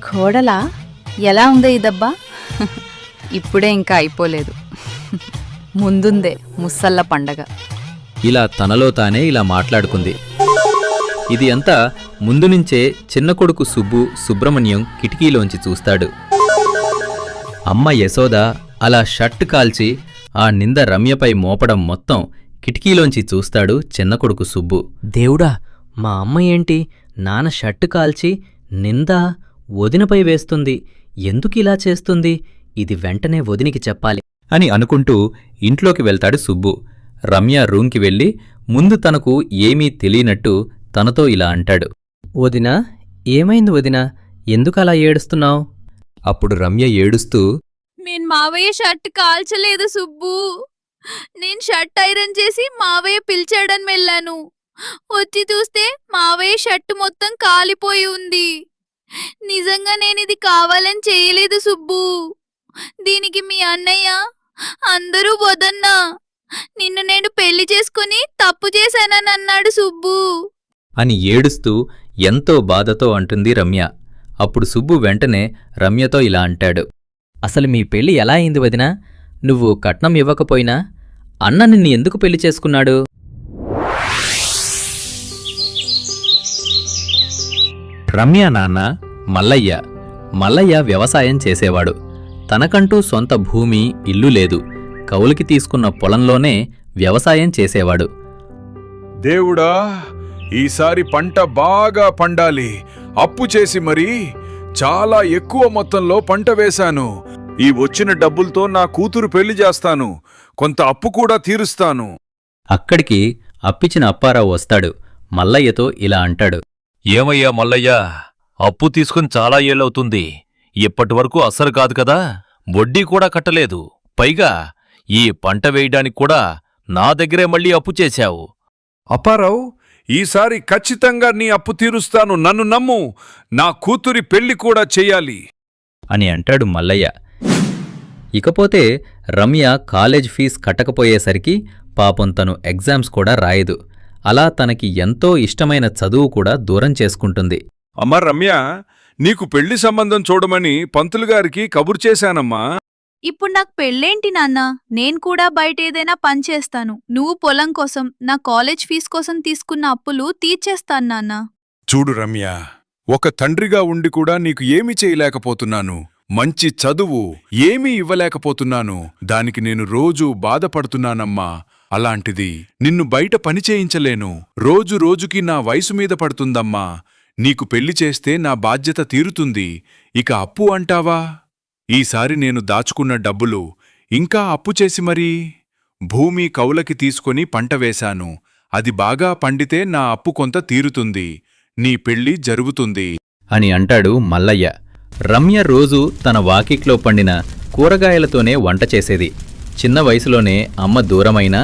కోడలా ఎలా ఉందే ఈ దెబ్బ? ఇప్పుడే ఇంకా అయిపోలేదు, ముందుందే ముస్సల్ల పండగ. ఇలా తనలో తానే ఇలా మాట్లాడుకుంది. ఇది అంతా ముందునుంచే చిన్న కొడుకు సుబ్బు సుబ్రహ్మణ్యం కిటికీలోంచి చూస్తాడు. అమ్మ యశోద అలా షర్ట్ కాల్చి ఆ నింద రమ్యపై మోపడం మొత్తం కిటికీలోంచి చూస్తాడు చిన్న కొడుకు సుబ్బు. దేవుడా, మా అమ్మ ఏంటి నాన్న షర్టు కాల్చి నింద వదినపై వేస్తుంది? ఎందుకిలా చేస్తుంది? ఇది వెంటనే వదినికి చెప్పాలి అని అనుకుంటూ ఇంట్లోకి వెళ్తాడు సుబ్బు. రమ్య రూంకి వెళ్ళి ముందు తనకు ఏమీ తెలియనట్టు తనతో ఇలా అంటాడు. వదినా, ఏమైంది వదినా? ఎందుకలా ఏడుస్తున్నావు? అప్పుడు రమ్య ఏడుస్తూ, నేను మావయ్య షర్ట్ కాల్చలేదు సుబ్బు. నేను షర్ట్ ఐరన్ చేసి మావయ్య పిలిచాడని వెళ్ళాను. వచ్చి చూస్తే మావయ్య షర్ట్ మొత్తం కాలిపోయి ఉంది. నిజంగా నేనిది కావాలని చేయలేదు సుబ్బు. దీనికి మీ అన్నయ్య అందరూ వదన్నా నిన్ను నేను పెళ్లి చేసుకుని తప్పు చేశానని అన్నాడు సుబ్బు అని ఏడుస్తూ ఎంతో బాధతో అంటుంది రమ్య. అప్పుడు సుబ్బు వెంటనే రమ్యతో ఇలా అంటాడు. అసలు మీ పెళ్లి ఎలా అయింది వదినా? నువ్వు కట్నం ఇవ్వకపోయినా అన్న నిన్ను ఎందుకు పెళ్లి చేసుకున్నాడు? రమ్య నాన్న మల్లయ్య. మల్లయ్య వ్యవసాయం చేసేవాడు. తనకంటూ సొంత భూమి ఇల్లు లేదు. కౌలుకి తీసుకున్న పొలంలోనే వ్యవసాయం చేసేవాడు. దేవుడా, ఈసారి పంట బాగా పండాలి. అప్పు చేసి మరీ చాలా ఎక్కువ మొత్తంలో పంట వేశాను. ఈ వచ్చిన డబ్బులతో నా కూతురు పెళ్లి చేస్తాను. కొంత అప్పు కూడా తీరుస్తాను. అక్కడికి అప్పిచిన అప్పారావు వస్తాడు. మల్లయ్యతో ఇలా అంటాడు. ఏమయ్యా మల్లయ్య, అప్పు తీసుకుని చాలా ఏళ్ళవుతుంది. ఇప్పటివరకు అస్సలు కాదు కదా, వడ్డీ కూడా కట్టలేదు. పైగా ఈ పంట వేయడానికి కూడా నా దగ్గరే మళ్ళీ అప్పు చేశావు. అప్పారావు, ఈసారి ఖచ్చితంగా నీ అప్పు తీరుస్తాను. నన్ను నమ్ము. నా కూతురి పెళ్లి కూడా చెయ్యాలి అని అంటాడు మల్లయ్య. ఇకపోతే రమ్య కాలేజ్ ఫీజు కట్టకపోయేసరికి పాపం తను ఎగ్జామ్స్ కూడా రాయదు. అలా తనకి ఎంతో ఇష్టమైన చదువు కూడా దూరం చేసుకుంటుంది. అమ్మా రమ్య, నీకు పెళ్లి సంబంధం చూడమని పంతులుగారికి కబురు చేశానమ్మా. ఇప్పుడు నాకు పెళ్ళేంటి నాన్న? నేను కూడా బయట ఏదైనా పని చేస్తాను. నువ్వు పొలం కోసం, నా కాలేజ్ ఫీజు కోసం తీసుకున్న అప్పులు తీర్చేస్తాను నాన్న. చూడు రమ్య, ఒక తండ్రిగా ఉండి కూడా నీకు ఏమీ చేయలేకపోతున్నాను. మంచి చదువు ఏమీ ఇవ్వలేకపోతున్నాను. దానికి నేను రోజూ బాధపడుతున్నానమ్మా. అలాంటిది నిన్ను బయట పని చేయించలేను. రోజు రోజుకి నా వయసు మీద పడుతుందమ్మా. నీకు పెళ్లి చేస్తే నా బాధ్యత తీరుతుంది. ఇక అప్పు అంటావా? ఈసారి నేను దాచుకున్న డబ్బులు ఇంకా అప్పు చేసి మరీ భూమి కౌలకి తీసుకొని పంట వేశాను. అది బాగా పండితే నా అప్పు కొంత తీరుతుంది. నీ పెళ్లి జరుగుతుంది అని అంటాడు మల్లయ్య. రమ్య రోజు తన వాకిట్లో పండిన కూరగాయలతోనే వంట చేసేది. చిన్న వయసులోనే అమ్మ దూరమైనా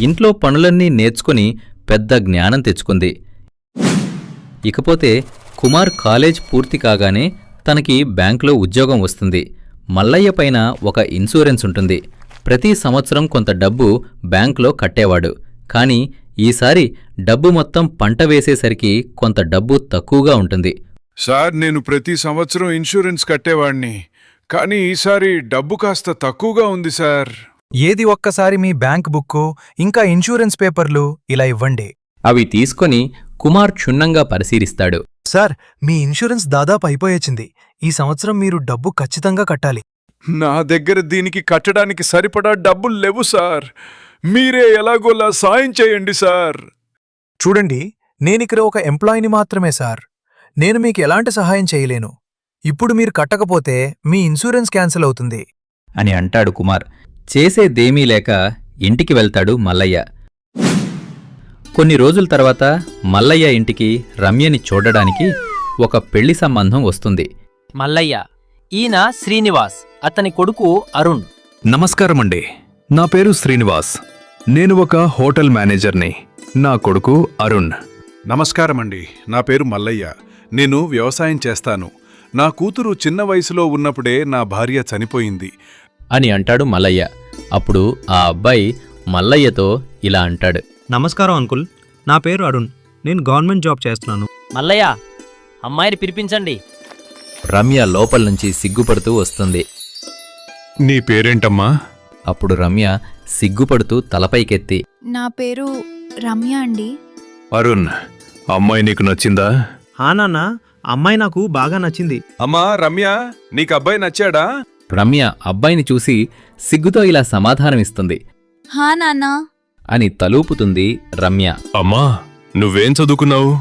ఇంట్లో పనులన్నీ నేర్చుకుని పెద్ద జ్ఞానం తెచ్చుకుంది. ఇకపోతే కుమార్ కాలేజ్ పూర్తి కాగానే తనకి బ్యాంకులో ఉద్యోగం వస్తుంది. మల్లయ్య పైన ఒక ఇన్సూరెన్స్ ఉంటుంది. ప్రతి సంవత్సరం కొంత డబ్బు బ్యాంకులో కట్టేవాడు. కాని ఈసారి డబ్బు మొత్తం పంట వేసేసరికి కొంత డబ్బు తక్కువగా ఉంటుంది. సార్, నేను ప్రతి సంవత్సరం ఇన్సూరెన్స్ కట్టేవాణ్ణి. కానీ ఈసారి డబ్బు కాస్త తక్కువగా ఉంది సార్. ఏది ఒక్కసారి మీ బ్యాంక్ బుక్కు ఇంకా ఇన్సూరెన్స్ పేపర్లు ఇలా ఇవ్వండి. అవి తీసుకొని కుమార్ క్షుణ్ణంగా పరిశీలిస్తాడు. సార్, మీ ఇన్సూరెన్స్ దాదాపు అయిపోయొచ్చింది. ఈ సంవత్సరం మీరు డబ్బు ఖచ్చితంగా కట్టాలి. నా దగ్గర దీనికి కట్టడానికి సరిపడా డబ్బులు లేవు సార్. మీరే ఎలాగోలా సాయం చేయండి సార్. చూడండి, నేనిక్కడ ఒక ఎంప్లాయీని మాత్రమే సార్. నేను మీకు ఎలాంటి సహాయం చేయలేను. ఇప్పుడు మీరు కట్టకపోతే మీ ఇన్సూరెన్స్ క్యాన్సిల్ అవుతుంది అని అంటాడు కుమార్. చేసేదేమీ లేక ఇంటికి వెళ్తాడు మల్లయ్య. కొన్ని రోజుల తర్వాత మల్లయ్య ఇంటికి రమ్యని చూడడానికి ఒక పెళ్లి సంబంధం వస్తుంది. మల్లయ్య, ఈయన శ్రీనివాస్, అతని కొడుకు అరుణ్. నమస్కారమండి. నా పేరు శ్రీనివాస్. నేను ఒక హోటల్ మేనేజర్ని. నా కొడుకు అరుణ్. నమస్కారమండి. నా పేరు మల్లయ్య. నేను వ్యవసాయం చేస్తాను. నా కూతురు చిన్న వయసులో ఉన్నప్పుడే నా భార్య చనిపోయింది అని అంటాడు మల్లయ్య. అప్పుడు ఆ అబ్బాయి మల్లయ్యతో ఇలా అంటాడు. నమస్కారం అంకుల్, నా పేరు అరుణ్. నేను గవర్నమెంట్ జాబ్ చేస్తున్నాను. మల్లయ్య, అమ్మాయిని పిలిపించండి. రమ్య లోపల నుంచి సిగ్గుపడుతూ వస్తుంది. నీ పేరేంటమ్మా? అప్పుడు రమ్య సిగ్గుపడుతూ తలపైకెత్తి, నా పేరు రమ్య అండి. అరుణ్, అమ్మాయి నీకు నచ్చిందా? హా నాన్న, అమ్మాయి నాకు బాగా నచ్చింది. అమ్మా రమ్య, నీకు అబ్బాయి నచ్చాడా? రమ్య అబ్బాయిని చూసి సిగ్గుతో ఇలా సమాధానమిస్తుంది. హా నాన్నా. అని తలూపుతుంది రమ్య. అమ్మా, నువ్వేం చదువుకున్నావు?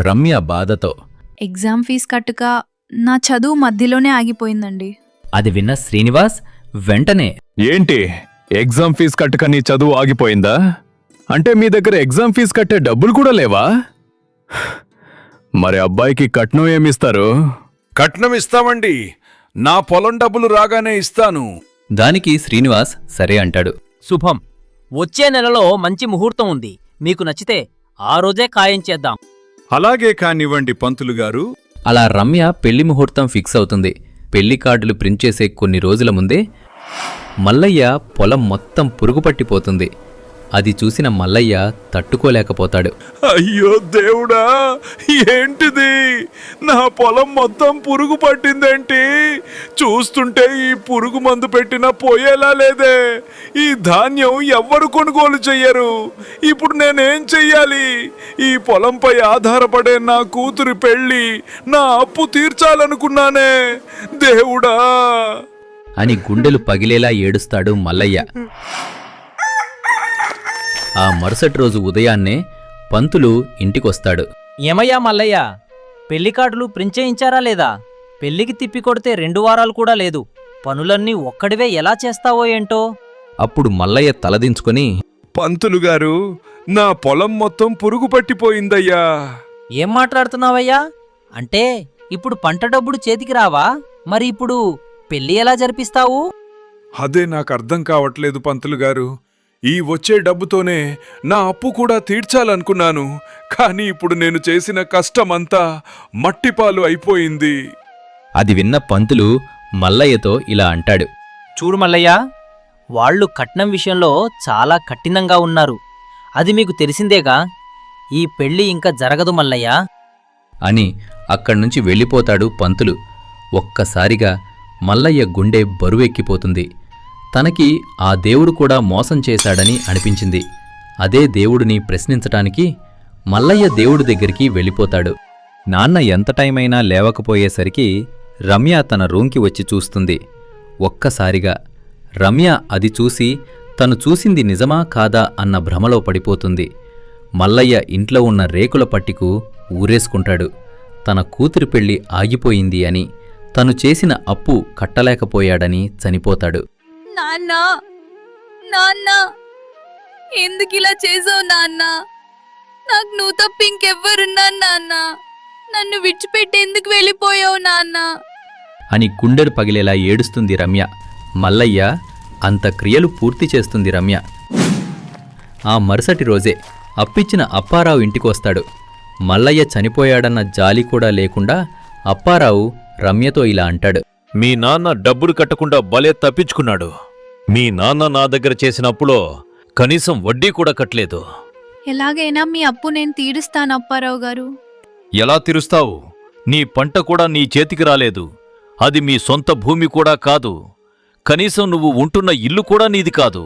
రమ్య బాధతో. ఎగ్జామ్ ఫీజు కట్టుక నా చదువు మధ్యలోనే ఆగిపోయిందండి. అది విన్న శ్రీనివాస్ వెంటనే, ఏంటి, ఎగ్జామ్ ఫీజు కట్టక నీ చదువు ఆగిపోయిందా? అంటే మీ దగ్గర ఎగ్జామ్ ఫీజు కట్టే డబ్బులు కూడా లేవా? మరి అబ్బాయికి కట్నం ఏమిస్తారు? కట్నం ఇస్తామండి, నా పొలం డబ్బులు రాగానే ఇస్తాను. దానికి శ్రీనివాస్ సరే అంటాడు. శుభం. వచ్చే నెలలో మంచి ముహూర్తం ఉంది. మీకు నచ్చితే ఆ రోజే ఖాయం చేద్దాం. అలాగే కానివ్వండి పంతులు గారు. అలా రమ్య పెళ్లి ముహూర్తం ఫిక్స్ అవుతుంది. పెళ్లి కార్డులు ప్రింట్ చేసే కొన్ని రోజుల ముందే మల్లయ్య పొలం మొత్తం పురుగు పట్టిపోతుంది. అది చూసిన మల్లయ్య తట్టుకోలేకపోతాడు. అయ్యో దేవుడా, ఏంటిది? నా పొలం మొత్తం పురుగు పట్టిందేంటి? చూస్తుంటే ఈ పురుగు మందు పెట్టినా పోయేలా లేదే. ఈ ధాన్యం ఎవ్వరు కొనుగోలు చెయ్యరు. ఇప్పుడు నేనేం చెయ్యాలి? ఈ పొలంపై ఆధారపడే నా కూతురి పెళ్లి, నా అప్పు తీర్చాలనుకున్నానే. దేవుడా అని గుండెలు పగిలేలా ఏడుస్తాడు మల్లయ్య. ఆ మరుసటి రోజు ఉదయాన్నే పంతులు ఇంటికొస్తాడు. ఏమయ్యా మల్లయ్య, పెళ్లి కార్డులు ప్రింట్ చేయించారా లేదా? పెళ్లికి తిప్పికొడితే 2 వారాలు కూడా లేదు. పనులన్నీ ఒక్కడివే ఎలా చేస్తావో ఏంటో? అప్పుడు మల్లయ్య తలదించుకొని, పంతులు గారు, నా పొలం మొత్తం పురుగు పట్టిపోయిందయ్యా. ఏం మాట్లాడుతున్నావయ్యా? అంటే ఇప్పుడు పంట డబ్బులు చేతికి రావా? మరి ఇప్పుడు పెళ్లి ఎలా జరిపిస్తావు? అదే నాకు అర్థం కావట్లేదు పంతులు గారు. ఈ వచ్చే డబ్బుతోనే నా అప్పు కూడా తీర్చాలనుకున్నాను. కానీ ఇప్పుడు నేను చేసిన కష్టమంతా మట్టిపాలు అయిపోయింది. అది విన్న పంతులు మల్లయ్యతో ఇలా అంటాడు. చూడు మల్లయ్య, వాళ్ళు కట్నం విషయంలో చాలా కఠినంగా ఉన్నారు. అది మీకు తెలిసిందేగా. ఈ పెళ్లి ఇంకా జరగదు మల్లయ్య అని అక్కడ్నుంచి వెళ్ళిపోతాడు పంతులు. ఒక్కసారిగా మల్లయ్య గుండె బరువెక్కిపోతుంది. తనకి ఆ దేవుడు కూడా మోసం చేశాడని అనిపించింది. అదే దేవుడిని ప్రశ్నించటానికి మల్లయ్య దేవుడి దగ్గరికి వెళ్ళిపోతాడు. నాన్న ఎంత టైమైనా లేవకపోయేసరికి రమ్య తన రూంకి వచ్చి చూస్తుంది. ఒక్కసారిగా రమ్య అది చూసి తను చూసింది నిజమా కాదా అన్న భ్రమలో పడిపోతుంది. మల్లయ్య ఇంట్లో ఉన్న రేకుల పట్టికు ఊరేసుకుంటాడు. తన కూతురి పెళ్లి ఆగిపోయింది అని, తను చేసిన అప్పు కట్టలేకపోయాడని చనిపోతాడు. నాన్న, నాన్న, ఎందుకిలా చేసావు నాన్న? నాకు నువ్వు తప్ప ఇంకెవ్వరున్నాను నాన్న. నన్ను విడిచిపెట్టి ఎందుకు వెళ్ళిపోయావు నాన్న? అని గుండెలు పగిలేలా ఏడుస్తుంది రమ్య. మల్లయ్య అంత క్రియలు పూర్తి చేస్తుంది రమ్య. ఆ మరుసటి రోజే అప్పిచ్చిన అప్పారావు ఇంటికొస్తాడు. మల్లయ్య చనిపోయాడన్న జాలి కూడా లేకుండా అప్పారావు రమ్యతో ఇలా అంటాడు. మీ నాన్న డబ్బులు కట్టకుండా భలే తప్పించుకున్నాడు. మీ నాన్న నా దగ్గర చేసినప్పులో కనీసం వడ్డీ కూడా కట్టలేదు. ఎలాగైనా మీ అప్పు నేను తీరుస్తాను అప్పారావు గారు. ఎలా తీరుస్తావు? నీ పంట కూడా నీ చేతికి రాలేదు. అది మీ సొంత భూమి కూడా కాదు. కనీసం నువ్వు ఉంటున్న ఇల్లు కూడా నీది కాదు.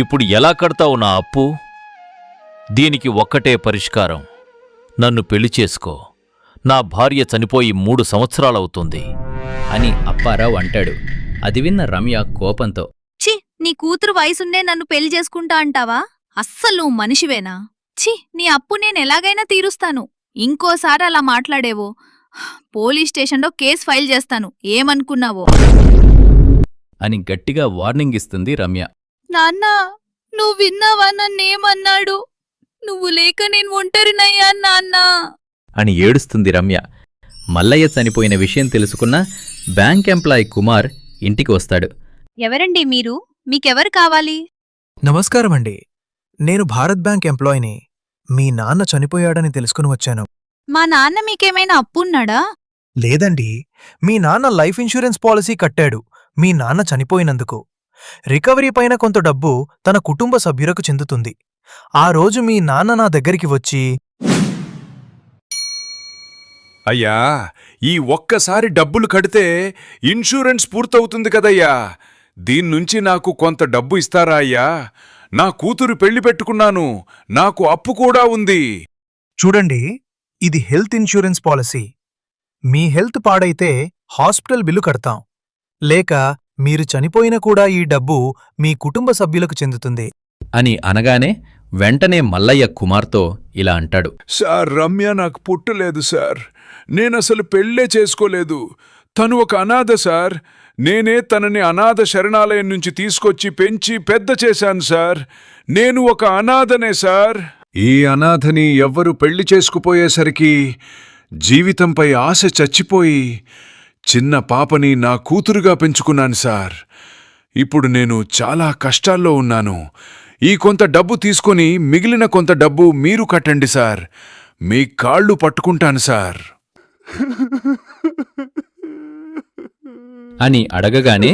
ఇప్పుడు ఎలా కడతావు నా అప్పు? దీనికి ఒక్కటే పరిష్కారం. నన్ను పెళ్లి చేసుకో. నా భార్య చనిపోయి 3 సంవత్సరాలవుతుంది అని అప్పారావు అంటాడు. అది విన్న రమ్య కోపంతో, ఛీ, నీ కూతురు వయసున్నే నన్ను పెళ్లి చేసుకుంటా అంటావా? అస్సలు నువ్వు మనిషివేనా? ఛీ, నీ అప్పు నేను ఎలాగైనా తీరుస్తాను. ఇంకోసారి అలా మాట్లాడేవో పోలీస్ స్టేషన్లో కేసు ఫైల్ చేస్తాను. ఏమనుకున్నావో అని గట్టిగా వార్నింగ్ ఇస్తుంది రమ్య. నాన్న, నువ్వు విన్నావా నన్నేమన్నాడు? నువ్వు లేక నేను ఒంటరినయ్యా నాన్న అని ఏడుస్తుంది రమ్య. మల్లయ్య చనిపోయిన విషయం తెలుసుకున్న బ్యాంక్ ఎంప్లాయ్ కుమార్ ఇంటికి వస్తాడు. ఎవరండి మీరు? మీకెవరు కావాలి? నమస్కారమండి, నేను భారత్ బ్యాంక్ ఎంప్లాయీని. మీ నాన్న చనిపోయాడని తెలుసుకుని వచ్చాను. మా నాన్న మీకేమైనా అప్పున్నాడా? లేదండి, మీ నాన్న లైఫ్ ఇన్సూరెన్స్ పాలసీ కట్టాడు మీ నాన్న చనిపోయినందుకు. రికవరీ పైన కొంత డబ్బు తన కుటుంబ సభ్యులకు చెందుతుంది. ఆ రోజు మీ నాన్న నా దగ్గరికి వచ్చి, అయ్యా, ఈ ఒక్కసారి డబ్బులు కడితే ఇన్సూరెన్స్ పూర్తవుతుంది కదయ్యా. దీన్నుంచి నాకు కొంత డబ్బు ఇస్తారా అయ్యా? నా కూతురు పెళ్లి పెట్టుకున్నాను, నాకు అప్పు కూడా ఉంది. చూడండి, ఇది హెల్త్ ఇన్సూరెన్స్ పాలసీ. మీ హెల్త్ పాడైతే హాస్పిటల్ బిల్లు కడతాం, లేక మీరు చనిపోయినా కూడా ఈ డబ్బు మీ కుటుంబ సభ్యులకు చెందుతుంది అని అనగానే వెంటనే మల్లయ్య కుమార్తో ఇలా అంటాడు. సార్, రమ్య నాకు పుట్టలేదు సార్. నేనసలు పెళ్ళే చేసుకోలేదు. తను ఒక అనాథ సార్. నేనే తనని అనాథ శరణాలయం నుంచి తీసుకొచ్చి పెంచి పెద్ద చేశాను సార్. నేను ఒక అనాథనే సార్. ఈ అనాథని ఎవ్వరు పెళ్లి చేసుకుపోయేసరికి జీవితంపై ఆశ చచ్చిపోయి చిన్న పాపని నా కూతురుగా పెంచుకున్నాను సార్. ఇప్పుడు నేను చాలా కష్టాల్లో ఉన్నాను. ఈ కొంత డబ్బు తీసుకొని మిగిలిన కొంత డబ్బు మీరు కట్టండి సార్. మీ కాళ్ళు పట్టుకుంటాను సార్ అని అడగగానే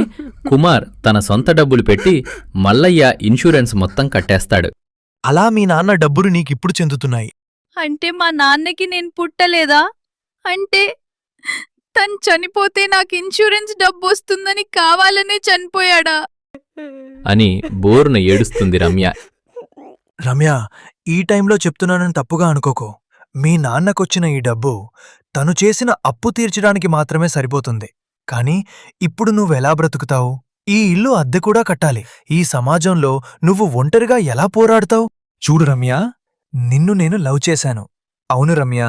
కుమార్ తన సొంత డబ్బులు పెట్టి మల్లయ్య ఇన్సూరెన్స్ మొత్తం కట్టేస్తాడు. అలా మీ నాన్న డబ్బులు నీకిప్పుడు చెందుతున్నాయి. అంటే మా నాన్నకి నేను పుట్టలేదా? అంటే తను చనిపోతే నాకు ఇన్సూరెన్స్ డబ్బు వస్తుందని కావాలనే చనిపోయాడా? అని బోరున ఏడుస్తుంది రమ్య. రమ్య, ఈ టైంలో చెప్తున్నానని తప్పుగా అనుకోకో. మీ నాన్నకొచ్చిన ఈ డబ్బు తను చేసిన అప్పు తీర్చడానికి మాత్రమే సరిపోతుంది. కాని ఇప్పుడు నువ్వెలా బ్రతుకుతావు? ఈ ఇల్లు అద్దె కూడా కట్టాలి. ఈ సమాజంలో నువ్వు ఒంటరిగా ఎలా పోరాడతావు? చూడు రమ్య, నిన్ను నేను లవ్ చేశాను. అవును రమ్య,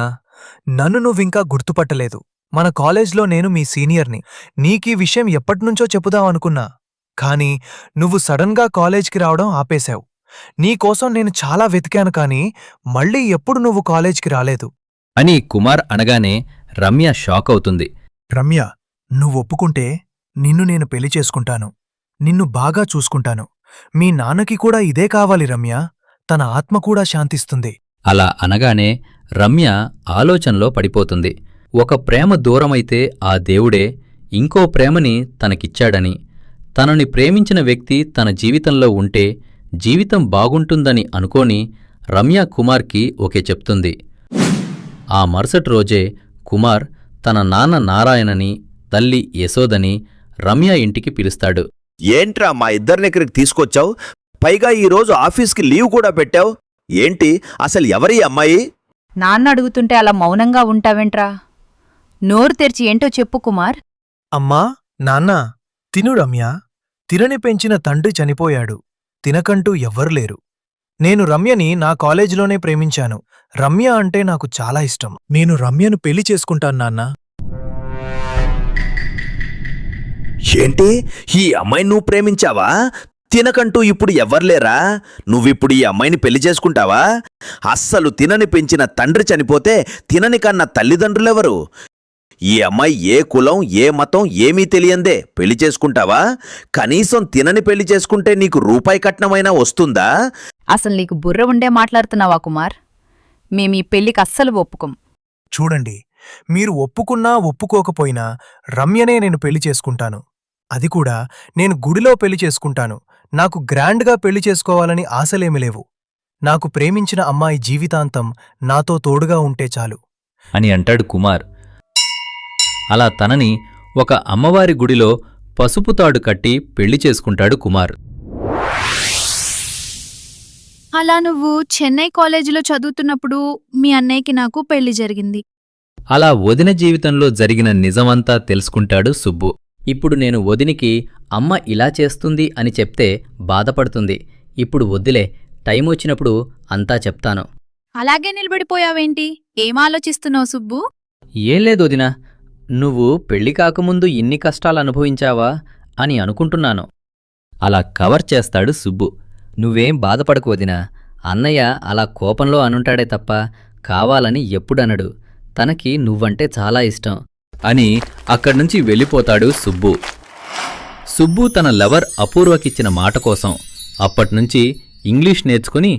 నన్ను నువ్వింకా గుర్తుపట్టలేదు. మన కాలేజ్లో నేను మీ సీనియర్ని. నీకీ విషయం ఎప్పటినుంచో చెప్పుదామనుకున్నా. కాని నువ్వు సడన్గా కాలేజ్కి రావడం ఆపేశావు. నీకోసం నేను చాలా వెతికాను, కాని మళ్ళీ ఎప్పుడు నువ్వు కాలేజ్కి రాలేదు అని కుమార్ అనగానే రమ్య షాక్ అవుతుంది. రమ్య, నువ్వొప్పుకుంటే నిన్ను నేను పెళ్లి చేసుకుంటాను. నిన్ను బాగా చూసుకుంటాను. మీ నాన్నకి కూడా ఇదే కావాలి రమ్య. తన ఆత్మ కూడా శాంతిస్తుంది. అలా అనగానే రమ్య ఆలోచనలో పడిపోతుంది. ఒక ప్రేమ దూరమైతే ఆ దేవుడే ఇంకో ప్రేమని తనకిచ్చాడని, తనని ప్రేమించిన వ్యక్తి తన జీవితంలో ఉంటే జీవితం బాగుంటుందని అనుకోని రమ్య కుమార్కి ఓకే చెప్తుంది. ఆ మరుసటి రోజే కుమార్ తన నాన్న నారాయణని, తల్లి యశోదని రమ్య ఇంటికి పిలుస్తాడు. ఏంట్రా మా ఇద్దరిని ఇక్కడికి తీసుకొచ్చావు? పైగా ఈరోజు ఆఫీస్కి లీవ్ కూడా పెట్టావు. ఏంటి అసలు ఎవరి అమ్మాయి? నాన్న అడుగుతుంటే అలా మౌనంగా ఉంటావేంట్రా? నోరు తెరిచి ఏంటో చెప్పు కుమార్. అమ్మా, నాన్నా, తిను రమ్య. తినని పెంచిన తండ్రి చనిపోయాడు. తినకంటూ ఎవ్వరులేరు. నేను రమ్యని నా కాలేజీలోనే ప్రేమించాను. రమ్య అంటే నాకు చాలా ఇష్టం. నేను రమ్యను పెళ్లి చేసుకుంటాను నాన్నా. ఏంటి ఈ అమ్మాయిని నువ్వు ప్రేమించావా? తినకంటూ ఇప్పుడు ఎవ్వర్లేరా? నువ్విప్పుడు ఈ అమ్మాయిని పెళ్లి చేసుకుంటావా? అస్సలు తినని పెంచిన తండ్రి చనిపోతే తినని కన్న తల్లిదండ్రులెవరు? ఈ అమ్మాయి ఏ కులం ఏ మతం ఏమీ తెలియందే పెళ్లి చేసుకుంటావా? కనీసం తినని పెళ్లి చేసుకుంటే నీకు రూపాయి కట్నమైనా వస్తుందా? అసలు నీకు బుర్ర ఉండే మాట్లాడుతున్నావా కుమార్? మేమీ పెళ్లికి అస్సలు ఒప్పుకోం. చూడండి, మీరు ఒప్పుకున్నా ఒప్పుకోకపోయినా రమ్యనే నేను పెళ్లి చేసుకుంటాను. అది కూడా నేను గుడిలో పెళ్లి చేసుకుంటాను. నాకు గ్రాండ్గా పెళ్లి చేసుకోవాలని ఆశలేమి లేవు. నాకు ప్రేమించిన అమ్మాయి జీవితాంతం నాతో తోడుగా ఉంటే చాలు అని అంటాడు కుమార్. అలా తనని ఒక అమ్మవారి గుడిలో పసుపు తాడు కట్టి పెళ్లి చేసుకుంటాడు కుమార్. అలా నువ్వు చెన్నై కాలేజీలో చదువుతున్నప్పుడు మీ అన్నయ్యకి నాకు పెళ్లి జరిగింది. అలా వదిన జీవితంలో జరిగిన నిజమంతా తెలుసుకుంటాడు సుబ్బు. ఇప్పుడు నేను వదినికి అమ్మ ఇలా చేస్తుంది అని చెప్తే బాధపడుతుంది. ఇప్పుడు వద్దులే, టైం వచ్చినప్పుడు అంతా చెప్తాను. అలాగే నిలబడిపోయావేంటి? ఏం ఆలోచిస్తున్నావు సుబ్బు? ఏం లేదు వదినా, నువ్వు పెళ్లి కాకముందు ఇన్ని కష్టాలు అనుభవించావా అని అనుకుంటున్నాను. అలా కవర్ చేస్తాడు సుబ్బు. నువ్వేం బాధపడకు వదినా, అన్నయ్య అలా కోపంలో అనుంటాడే తప్ప కావాలని ఎప్పుడనడు. తనకి నువ్వంటే చాలా ఇష్టం అని అక్కడ్నుంచి వెళ్ళిపోతాడు సుబ్బు. సుబ్బు తన లవర్ అపూర్వకిచ్చిన మాట కోసం అప్పట్నుంచి ఇంగ్లీష్ నేర్చుకుని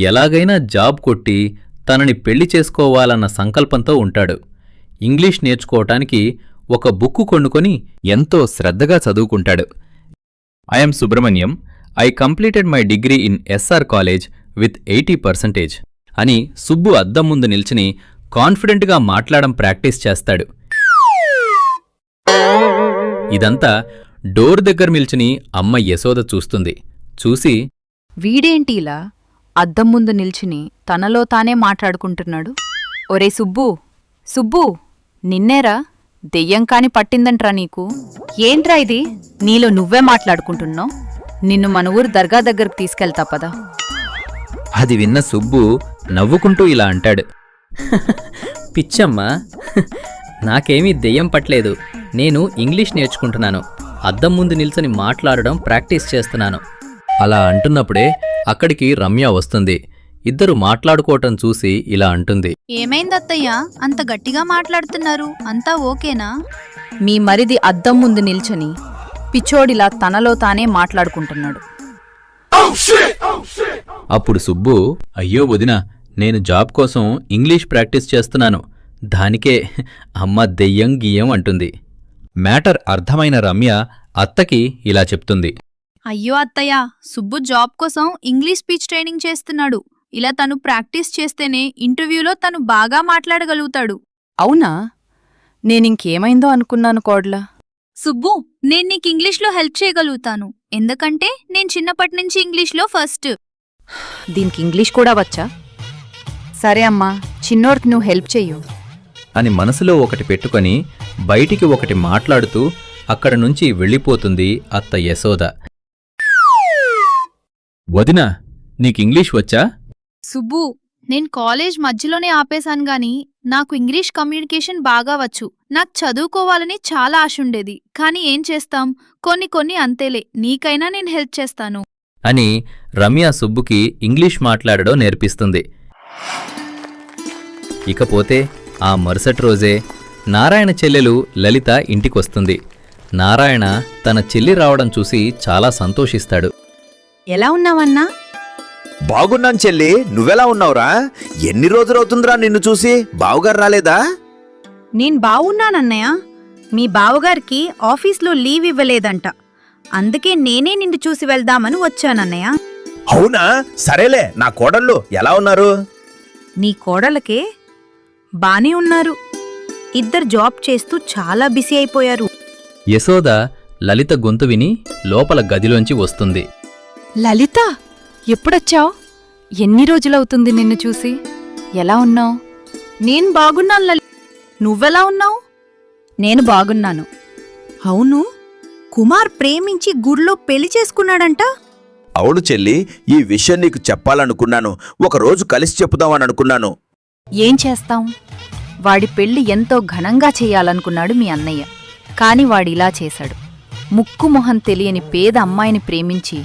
ఎలాగైనా జాబ్ కొట్టి తనని పెళ్లి చేసుకోవాలన్న సంకల్పంతో ఉంటాడు. ఇంగ్లీష్ నేర్చుకోవటానికి ఒక బుక్కు కొనుక్కొని ఎంతో శ్రద్ధగా చదువుకుంటాడు. I'm Subrahmanyam. I completed my degree in SR college with 80% అని సుబ్బు అద్దం ముందు నిల్చుని కాన్ఫిడెంట్గా మాట్లాడడం ప్రాక్టీస్ చేస్తాడు. ఇదంతా డోర్ దగ్గర నిల్చుని అమ్మ యశోద చూస్తుంది. చూసి, వీడేంటి ఇలా అద్దం ముందు నిల్చుని తనలో తానే మాట్లాడుకుంటున్నాడు? ఒరే సుబ్బూ, సుబ్బూ, నిన్నేరా? దెయ్యం కాని పట్టిందంట్రా నీకు? ఏంట్రా ఇది? నీలో నువ్వే మాట్లాడుకుంటున్నావు. నిన్ను మన ఊరు దర్గా దగ్గరకు తీసుకెళ్తా పదా. అది విన్న సుబ్బు నవ్వుకుంటూ ఇలా అంటాడు. పిచ్చమ్మా, నాకేమీ దెయ్యం పట్టలేదు. నేను ఇంగ్లీష్ నేర్చుకుంటున్నాను. అద్దం ముందు నిల్చొని మాట్లాడడం ప్రాక్టీస్ చేస్తున్నాను. అలా అంటున్నప్పుడే అక్కడికి రమ్య వస్తుంది. ఇద్దరు మాట్లాడుకోవటం చూసి ఇలా అంటుంది. ఏమైందత్తయ్య, అంత గట్టిగా మాట్లాడుతున్నారు? అంతా ఓకేనా? మీ మరిది అద్దం ముందు నిల్చొని పిచ్చోడిలా తనలో తానే మాట్లాడుకుంటున్నాడు. అప్పుడు సుబ్బు, అయ్యో వదినా, నేను జాబ్ కోసం ఇంగ్లీష్ ప్రాక్టీస్ చేస్తున్నాను. దానికే అమ్మ దెయ్యం గియ్యం అంటుంది. మ్యాటర్ అర్థమైన రమ్య అత్తకి ఇలా చెప్తుంది. అయ్యో అత్తయ్య, సుబ్బు జాబ్ కోసం ఇంగ్లీష్ స్పీచ్ ట్రైనింగ్ చేస్తున్నాడు. ఇలా తను ప్రాక్టీస్ చేస్తేనే ఇంటర్వ్యూలో తను బాగా మాట్లాడగలుగుతాడు. అవునా? నేనింకేమైందో అనుకున్నాను కోడ్లా. సుబ్బు, నేను నీకు ఇంగ్లీష్లో హెల్ప్ చేయగలుగుతాను. ఎందుకంటే నేను చిన్నప్పటినుంచి ఇంగ్లీష్లో ఫస్ట్. దీనికి ఇంగ్లీష్ కూడా వచ్చా? సరే అమ్మా, చిన్నోడికి నువ్వు హెల్ప్ చెయ్యు అని మనసులో ఒకటి పెట్టుకొని బయటికి ఒకటి మాట్లాడుతూ అక్కడ నుంచి వెళ్ళిపోతుంది అత్త యశోద. వదినా, నీకింగ్లీష్ వచ్చా? సుబ్బు, నేను కాలేజ్ మధ్యలోనే ఆపేశాను గాని నాకు ఇంగ్లీష్ కమ్యూనికేషన్ బాగా వచ్చు. నాకు చదువుకోవాలని చాలా ఆశుండేది. కానీ ఏం చేస్తాం, కొన్ని అంతేలే. నీకైనా నేను హెల్ప్ చేస్తాను అని రమ్య సుబ్బుకి ఇంగ్లీష్ మాట్లాడడం నేర్పిస్తుంది. ఇకపోతే ఆ మరుసటి రోజే నారాయణ చెల్లెలు లలిత ఇంటికొస్తుంది. నారాయణ తన చెల్లి రావడం చూసి చాలా సంతోషిస్తాడు. ఎలా ఉన్నావన్నా? బాగున్నాను చెల్లి, నువ్వెలా ఉన్నావురా? ఎన్ని రోజులవుతుందిరా నిన్ను చూసి? బావుగారు రాలేదా? నేను బావున్నానన్నయ్య. మీ బావగారికి ఆఫీస్లో లీవ్ ఇవ్వలేదంట. అందుకే నేనే నిన్ను చూసి వెళ్దామని వచ్చానన్నయ్య. అవునా? సరేలే. నా కోడళ్ళు ఎలా ఉన్నారు? నీ కోడలకే బానే ఉన్నారు. ఇద్దరు జాబ్ చేస్తూ చాలా బిజీ అయిపోయారు. యశోద లలిత గొంతు విని లోపల గదిలోంచి వస్తుంది. లలిత, ఎప్పుడొచ్చావ్? ఎన్ని రోజులవుతుంది నిన్ను చూసి? ఎలా ఉన్నావు? నేను బాగున్నాను లలిత. నువ్వెలా ఉన్నావు? నేను బాగున్నాను. అవును, కుమార్ ప్రేమించి గుడిలో పెళ్లి చేసుకున్నాడంట. అవును చెల్లి, ఈ విషయం నీకు చెప్పాలనుకున్నాను. ఒకరోజు కలిసి చెప్పుదామని అనుకున్నాను. ఏం చేస్తాం? వాడి పెళ్లి ఎంతో ఘనంగా చెయ్యాలనుకున్నాడు మీ అన్నయ్య. కాని వాడిలా చేశాడు. ముక్కు మొహం తెలియని పేద అమ్మాయిని ప్రేమించి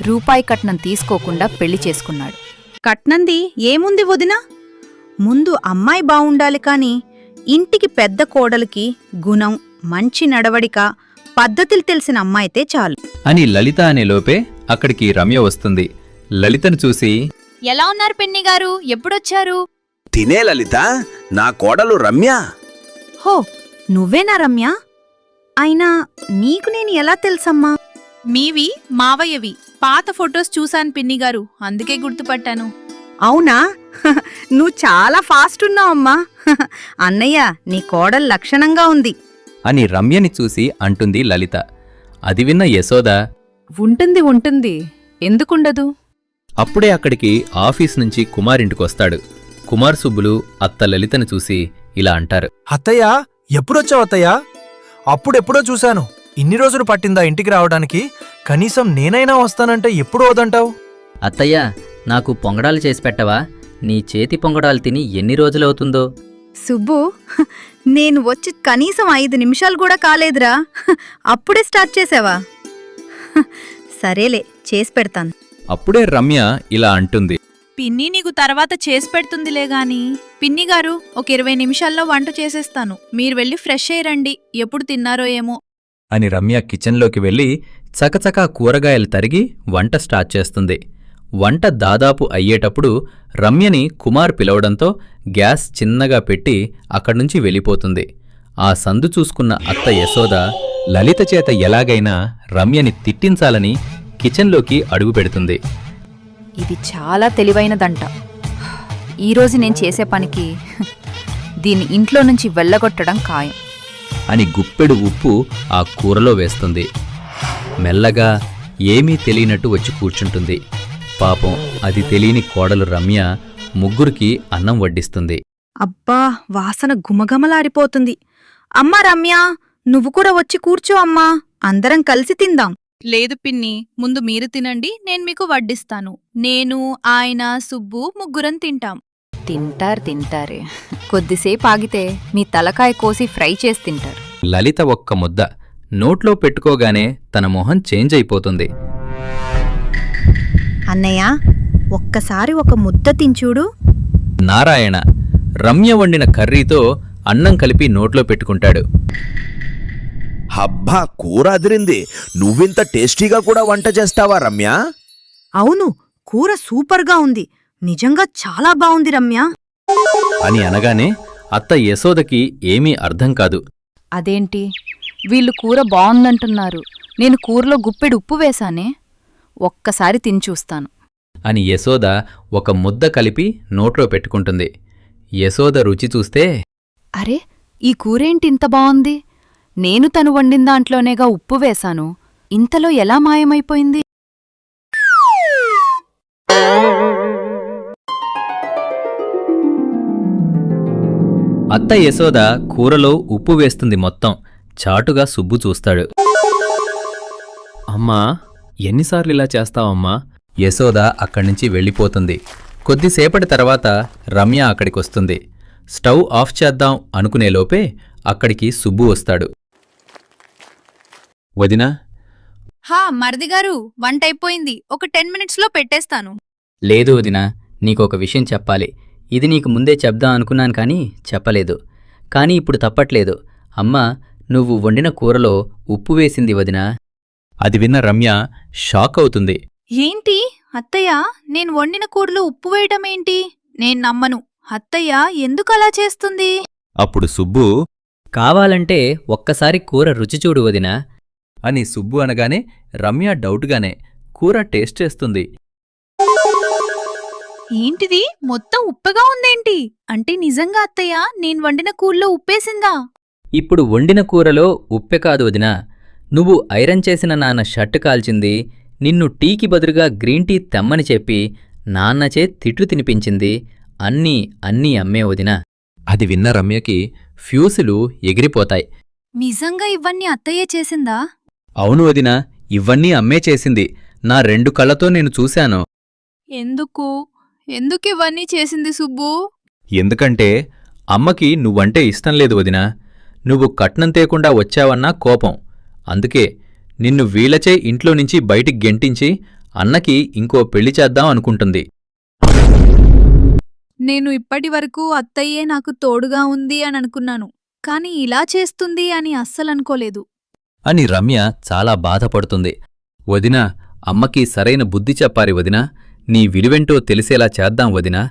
రూపాయి కట్నం తీసుకోకుండా పెళ్లి చేసుకున్నాడు. కట్నంది ఏముంది వదినా? ముందు అమ్మాయి బావుండాలి కాని ఇంటికి పెద్ద కోడలికి గుణం, మంచి నడవడిక, పద్ధతులు తెలిసిన అమ్మాయితే చాలు అని లలిత అనే లోపే అక్కడికి రమ్య వస్తుంది. లలితను చూసి, ఎలా ఉన్నారు పిన్ని గారు? ఎప్పుడొచ్చారు? తినే లలిత, నా కోడలు రమ్య. హో, నువ్వేనా రమ్య? అయినా నీకు నేను ఎలా తెలుసమ్మా? మీవి మావయ్యవి పాత ఫొటోస్ చూశాను పిన్నిగారు, అందుకే గుర్తుపట్టాను. అవునా? నువ్వు చాలా ఫాస్ట్ ఉన్నావమ్మా. అన్నయ్య, నీ కోడలు లక్షణంగా ఉంది అని రమ్యని చూసి అంటుంది లలిత. అది విన్న యశోద, ఉంటుంది, ఎందుకుండదు? అప్పుడే అక్కడికి ఆఫీస్ నుంచి కుమార్ ఇంటికొస్తాడు. కుమార్ సుబ్బులు అత్త లలితను చూసి ఇలా అంటారు. అత్తయ్యా, ఎప్పుడొచ్చావు అత్తయ్యా? అప్పుడెప్పుడో చూశాను. ఇన్ని రోజులు పట్టిందా ఇంటికి రావడానికి? కనీసం నేనైనా వస్తానంటే ఎప్పుడు వదంటావు? అత్తయ్య, నాకు పొంగడాలు చేసి పెట్టవా? నీ చేతి పొంగడాలు తిని ఎన్ని రోజులవుతుందో. సుబ్బు, నేను వచ్చి కనీసం 5 నిమిషాలు కూడా కాలేదురా. అప్పుడే స్టార్ట్ చేసావా? సరేలే, చేసి పెడతాను. అప్పుడే రమ్య ఇలా అంటుంది. పిన్ని నీకు తర్వాత చేసి పెడుతుందిలే గాని. పిన్నిగారు, ఒక 20 నిమిషాల్లో వంట చేసేస్తాను. మీరు వెళ్ళి ఫ్రెష్ అయ్యిరండి. ఎప్పుడు తిన్నారో ఏమో అని రమ్య కిచెన్లోకి వెళ్ళి చకచకా కూరగాయలు తరిగి వంట స్టార్ట్ చేస్తుంది. వంట దాదాపు అయ్యేటప్పుడు రమ్యని కుమార్ పిలవడంతో గ్యాస్ చిన్నగా పెట్టి అక్కడ్నుంచి వెళ్ళిపోతుంది. ఆ సందు చూసుకున్న అత్త యశోద లలిత చేత ఎలాగైనా రమ్యని తిట్టించాలని కిచెన్లోకి అడుగుపెడుతుంది. ఇది చాలా తెలివైనదంట. ఈరోజు నేను చేసే పనికి దీన్ని ఇంట్లో నుంచి వెళ్ళగొట్టడం ఖాయం. అని గుప్పెడు ఉప్పు ఆ కూరలో వేస్తుంది. మెల్లగా ఏమీ తెలియనట్టు వచ్చి కూర్చుంటుంది. పాపం అది తెలియని కోడలు రమ్య ముగ్గురికి అన్నం వడ్డిస్తుంది. అబ్బా, వాసన గుమగమలాడిపోతుంది. అమ్మా రమ్య, నువ్వు కూడా వచ్చి కూర్చో అమ్మా, అందరం కలిసి తిందాం. లేదు పిన్ని, ముందు మీరు తినండి, నేను మీకు వడ్డిస్తాను. నేను, ఆయన, సుబ్బు ముగ్గురం తింటాం. తింటారే. కొద్దిసేపు ఆగితే మీ తలకాయ కోసి ఫ్రై చేసి తింటారు. లలిత ఒక్క ముద్ద నోట్లో పెట్టుకోగానే తన మొహం చేంజ్ అయిపోతుంది. అన్నయ్య, ఒక్కసారి ఒక ముద్ద తించూడు. నారాయణ రమ్య వండిన కర్రీతో అన్నం కలిపి నోట్లో పెట్టుకుంటాడు. హబ్బా, కూర అదిరింది. నువ్వింత టేస్టీగా కూడా వంట చేస్తావా రమ్య? అవును, కూర సూపర్గా ఉంది. నిజంగా చాలా బావుంది రమ్య. అని అనగానే అత్త యశోదకి ఏమీ అర్థం కాదు. అదేంటి, వీళ్ళు కూర బావుందంటున్నారు, నేను కూరలో గుప్పెడు ఉప్పు వేశానే, ఒక్కసారి తిని చూస్తాను అని యశోద ఒక ముద్ద కలిపి నోట్లో పెట్టుకుంటుంది. యశోద రుచి చూస్తే, అరే, ఈ కూరేంటి ఇంత బావుంది? నేను తను వండిన దాంట్లోనేగా ఉప్పు వేశాను, ఇంతలో ఎలా మాయమైపోయింది? అత్త యశోద కూరలో ఉప్పు వేస్తుంది మొత్తం. చాటుగా సుబ్బు చూస్తాడు. అమ్మా, ఎన్నిసార్లు ఇలా చేస్తావమ్మా? యశోద అక్కడ్నుంచి వెళ్ళిపోతుంది. కొద్దిసేపటి తర్వాత రమ్య అక్కడికొస్తుంది. స్టవ్ ఆఫ్ చేద్దాం అనుకునేలోపే అక్కడికి సుబ్బు వస్తాడు. వదినా? హా మరిదిగారు, వంట అయిపోయింది, ఒక 10 మినిట్స్లో పెట్టేస్తాను. లేదు వదినా, నీకొక విషయం చెప్పాలి. ఇది నీకు ముందే చెప్దాం అనుకున్నాను కానీ చెప్పలేదు. కానీ ఇప్పుడు తప్పట్లేదు. అమ్మ, నువ్వు వండిన కూరలో ఉప్పు వేసింది వదినా. అది విన్న రమ్య షాక్ అవుతుంది. ఏంటి అత్తయ్య, నేను వండిన కూరలో ఉప్పు వేయటమేంటి? నేను నమ్మను. అత్తయ్య ఎందుకలా చేస్తుంది? అప్పుడు సుబ్బు, కావాలంటే ఒక్కసారి కూర రుచి చూడు వదినా అని సుబ్బు అనగానే రమ్య డౌట్గానే కూర టేస్ట్ చేస్తుంది. ఏంటిది, మొత్తం ఉప్పగా ఉందేంటి? అంటే నిజంగా అత్తయ్య నేను వండిన కూరలో ఉప్పేసిందా? ఇప్పుడు వండిన కూరలో ఉప్పే కాదు వదినా, నువ్వు ఐరన్ చేసిన నాన్న షర్ట్ కాల్చింది, నిన్ను టీకి బదులుగా గ్రీన్ టీ తెమ్మని చెప్పి నాన్నచే తిట్లు తినిపించింది, అన్నీ అమ్మే వదినా. అది విన్న రమ్యకి ఫ్యూసులు ఎగిరిపోతాయి. నిజంగా ఇవన్నీ అత్తయ్య చేసిందా? అవును వదినా, ఇవన్నీ అమ్మే చేసింది. నా 2 కళ్ళతో నేను చూశాను. ఎందుకు ఇవన్నీ చేసింది సుబ్బు? ఎందుకంటే అమ్మకి నువ్వంటే ఇష్టం లేదు వదినా. నువ్వు కట్నం తేకుండా వచ్చావన్నా కోపం. అందుకే నిన్ను వీళ్ళచే ఇంట్లో నుంచి బయటికి గెంటించి అన్నకి ఇంకో పెళ్లి చేద్దాం అనుకుంటుంది. నేను ఇప్పటి వరకు అత్తయ్యే నాకు తోడుగా ఉంది అని అనుకున్నాను, కానీ ఇలా చేస్తుంది అని అస్సలనుకోలేదు. అని రమ్య చాలా బాధపడుతుంది. వదినా, అమ్మకి సరైన బుద్ధి చెప్పాలి వదినా. నీ విలువెంటో తెలిసేలా చేద్దాం వదినా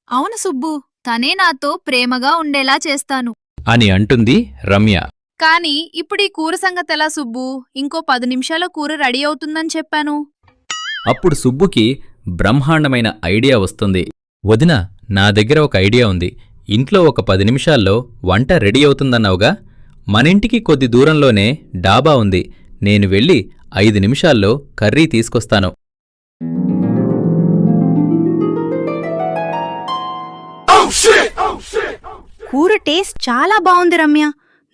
అవును సుబ్బు, తనే నాతో ప్రేమగా ఉండేలా చేస్తాను అని అంటుంది రమ్య. కానీ ఇప్పుడు ఈ కూర సంగతెలా సుబ్బు? ఇంకో 10 నిమిషాల కూర రెడీ అవుతుందని చెప్పాను. అప్పుడు సుబ్బుకి బ్రహ్మాండమైన ఐడియా వస్తుంది. వదినా, నా దగ్గర ఒక ఐడియా ఉంది. ఇంట్లో ఒక 10 నిమిషాల్లో వంట రెడీ అవుతుందన్నావుగా, మనింటికి కొద్ది దూరంలోనే డాబా ఉంది. నేను వెళ్ళి 5 నిమిషాల్లో కర్రీ తీసుకొస్తాను. కూర టేస్ట్ చాలా బావుంది రమ్య.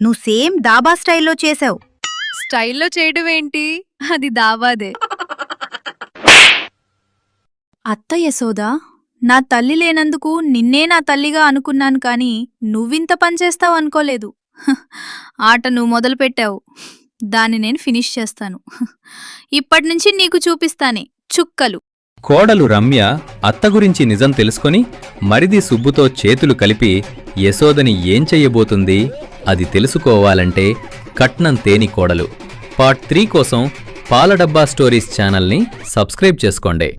నువ్వు సేమ్ దాబా స్టైల్లో చేసావు. స్టైల్లో చేయడం ఏంటి, అది దావాదే. అత్త యశోదా, నా తల్లి లేనందుకు నిన్నే నా తల్లిగా అనుకున్నాను, కానీ నువ్వింత పనిచేస్తావు అనుకోలేదు. ఆట నువ్వు మొదలుపెట్టావు, దాన్ని నేను ఫినిష్ చేస్తాను. ఇప్పటినుంచి నీకు చూపిస్తానే చుక్కలు. కోడలు రమ్య అత్త గురించి నిజం తెలుసుకొని మరిది సుబ్బుతో చేతులు కలిపి యశోదని ఏం చెయ్యబోతుంది అది తెలుసుకోవాలంటే కట్నం తేని కోడలు పార్ట్ 3 కోసం పాలడబ్బా స్టోరీస్ ఛానల్ని సబ్స్క్రైబ్ చేసుకోండి.